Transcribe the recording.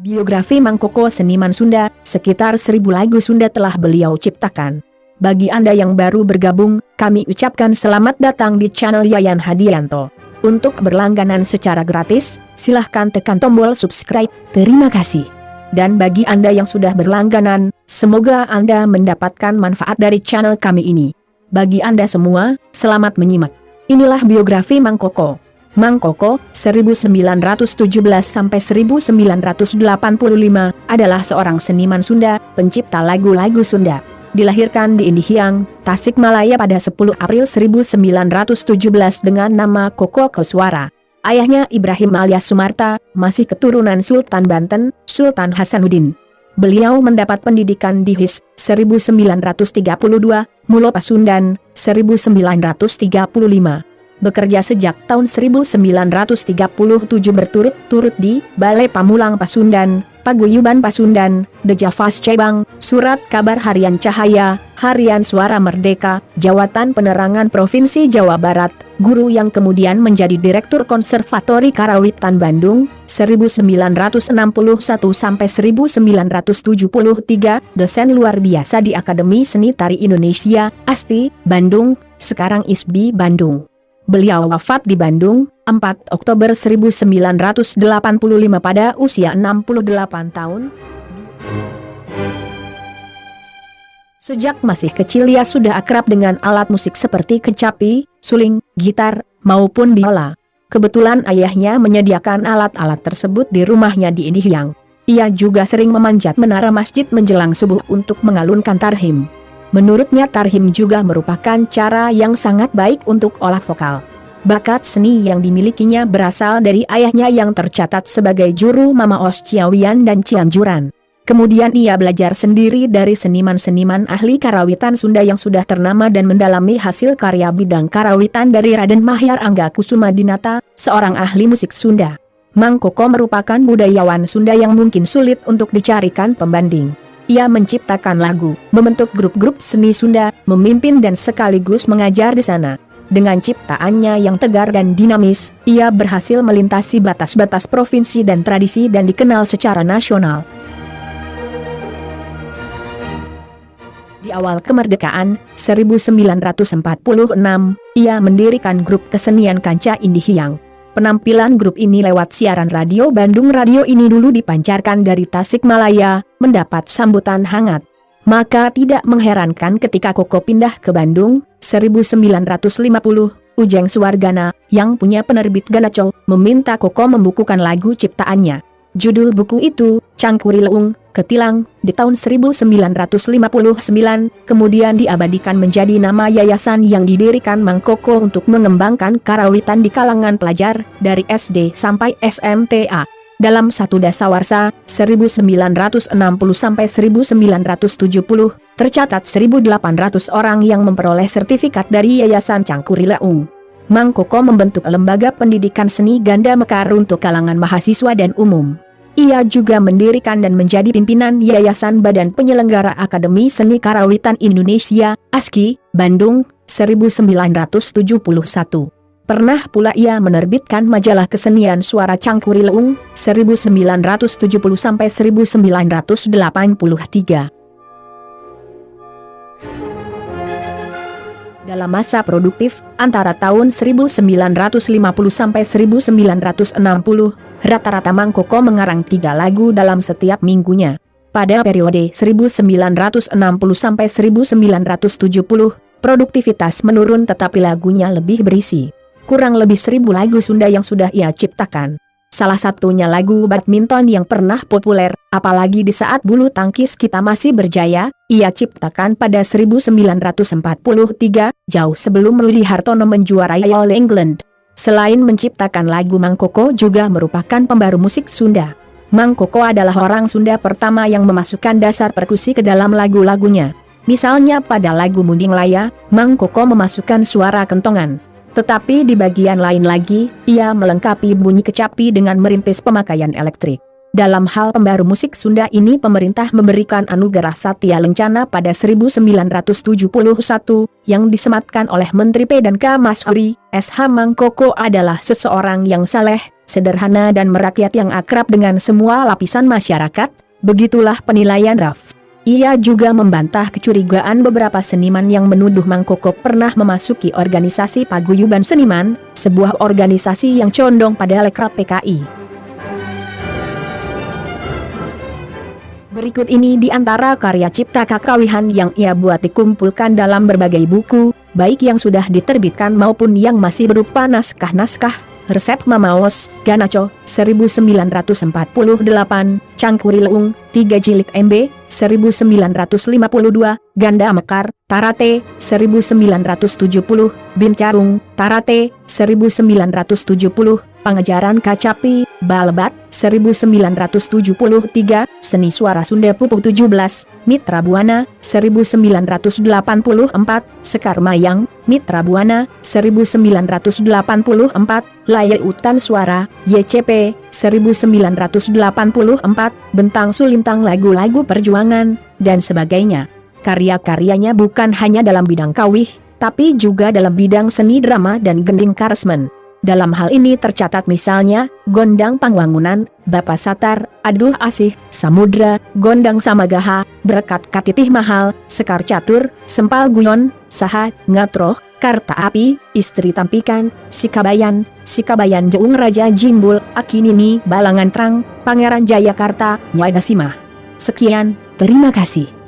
Biografi Mang Koko seniman Sunda, sekitar 1000 lagu Sunda telah beliau ciptakan. Bagi Anda yang baru bergabung, kami ucapkan selamat datang di channel Yayan Hadianto. Untuk berlangganan secara gratis, silahkan tekan tombol subscribe, terima kasih. Dan bagi Anda yang sudah berlangganan, semoga Anda mendapatkan manfaat dari channel kami ini. Bagi Anda semua, selamat menyimak. Inilah biografi Mang Koko. Mang Koko, 1917-1985, adalah seorang seniman Sunda, pencipta lagu-lagu Sunda. Dilahirkan di Indihiyang, Tasikmalaya pada 10 April 1917 dengan nama Koko Koswara. Ayahnya Ibrahim alias Sumarta, masih keturunan Sultan Banten, Sultan Hasanuddin. Beliau mendapat pendidikan di HIS 1932, Mulo Pasundan 1935. Bekerja sejak tahun 1937 berturut-turut di Balai Pamulang Pasundan, Paguyuban Pasundan, The Javas Cebang, Surat Kabar Harian Cahaya, Harian Suara Merdeka, Jawatan Penerangan Provinsi Jawa Barat, guru yang kemudian menjadi Direktur Konservatori Karawitan Bandung, 1961-1973, dosen luar biasa di Akademi Seni Tari Indonesia, ASTI, Bandung, sekarang ISBI Bandung. Beliau wafat di Bandung, 4 Oktober 1985 pada usia 68 tahun. Sejak masih kecil ia sudah akrab dengan alat musik seperti kecapi, suling, gitar, maupun biola. Kebetulan ayahnya menyediakan alat-alat tersebut di rumahnya di Indihiyang. Ia juga sering memanjat menara masjid menjelang subuh untuk mengalunkan tarhim. Menurutnya tarhim juga merupakan cara yang sangat baik untuk olah vokal. Bakat seni yang dimilikinya berasal dari ayahnya yang tercatat sebagai juru Mamaos Ciawian dan Cianjuran. Kemudian ia belajar sendiri dari seniman-seniman ahli karawitan Sunda yang sudah ternama dan mendalami hasil karya bidang karawitan dari Raden Mahyar Angga Kusumadinata, seorang ahli musik Sunda. Mang Koko merupakan budayawan Sunda yang mungkin sulit untuk dicarikan pembanding. Ia menciptakan lagu, membentuk grup-grup seni Sunda, memimpin dan sekaligus mengajar di sana. Dengan ciptaannya yang tegar dan dinamis, ia berhasil melintasi batas-batas provinsi dan tradisi dan dikenal secara nasional. Di awal kemerdekaan, 1946, ia mendirikan grup kesenian Kanca Indihiyang. Penampilan grup ini lewat siaran radio Bandung. Radio ini dulu dipancarkan dari Tasikmalaya, mendapat sambutan hangat. Maka tidak mengherankan ketika Koko pindah ke Bandung, 1950, Ujeng Suwargana, yang punya penerbit Ganaco, meminta Koko membukukan lagu ciptaannya. Judul buku itu, Cangkuri Leung, Ketilang, di tahun 1959, kemudian diabadikan menjadi nama yayasan yang didirikan Mang Koko untuk mengembangkan karawitan di kalangan pelajar, dari SD sampai SMTA. Dalam satu dasawarsa, 1960-1970, tercatat 1.800 orang yang memperoleh sertifikat dari Yayasan Cangkuri Leung. Mang Koko membentuk lembaga pendidikan seni ganda mekar untuk kalangan mahasiswa dan umum. Ia juga mendirikan dan menjadi pimpinan Yayasan Badan Penyelenggara Akademi Seni Karawitan Indonesia, ASKI, Bandung, 1971. Pernah pula ia menerbitkan majalah kesenian Suara Cangkuri Leung, 1970-1983. Dalam masa produktif, antara tahun 1950 sampai 1960, rata-rata Mang Koko mengarang 3 lagu dalam setiap minggunya. Pada periode 1960 sampai 1970, produktivitas menurun tetapi lagunya lebih berisi. Kurang lebih 1000 lagu Sunda yang sudah ia ciptakan. Salah satunya lagu badminton yang pernah populer, apalagi di saat bulu tangkis kita masih berjaya, ia ciptakan pada 1943, jauh sebelum Rudy Hartono menjuarai All England. Selain menciptakan lagu, Mang Koko juga merupakan pembaru musik Sunda. Mang Koko adalah orang Sunda pertama yang memasukkan dasar perkusi ke dalam lagu-lagunya. Misalnya pada lagu Munding Laya, Mang Koko memasukkan suara kentongan. Tetapi di bagian lain lagi, ia melengkapi bunyi kecapi dengan merintis pemakaian elektrik. Dalam hal pembaru musik Sunda ini, pemerintah memberikan anugerah Satya Lencana pada 1971, yang disematkan oleh Menteri P dan K Mashuri. SH Mang Koko adalah seseorang yang saleh, sederhana dan merakyat yang akrab dengan semua lapisan masyarakat, begitulah penilaian Raf. Ia juga membantah kecurigaan beberapa seniman yang menuduh Mang Koko pernah memasuki organisasi Paguyuban Seniman, sebuah organisasi yang condong pada lekra PKI. Berikut ini di antara karya cipta Kakawihan yang ia buat dikumpulkan dalam berbagai buku, baik yang sudah diterbitkan maupun yang masih berupa naskah-naskah. Resep Mamaos, Ganaco, 1948, Cangkurileung, 3 jilid MB, 1952, Ganda Mekar, Tarate, 1970, Bincarung, Tarate, 1970, Pengajaran Kacapi, Balebat, 1973, Seni Suara Sunda Pupuk 17, Mitra Buana, 1984, Sekar Mayang, Mitra Buana, 1984, Layautan Suara, YCP, 1984, Bentang Sulintang Lagu-lagu Perjuangan, dan sebagainya. Karya-karyanya bukan hanya dalam bidang kawih, tapi juga dalam bidang seni drama dan gending karesmen. Dalam hal ini tercatat misalnya, Gondang Pangwangunan, Bapa Satar, Aduh Asih, Samudra, Gondang Samagaha, Berkat Katitih Mahal, Sekar Catur, Sempal Guyon, Saha, Ngatroh, Karta Api, Istri Tampikan, Sikabayan, Sikabayan Jeung Raja Jimbul, Akinini, Balangan Terang, Pangeran Jayakarta, Nyai Dasimah. Sekian, terima kasih.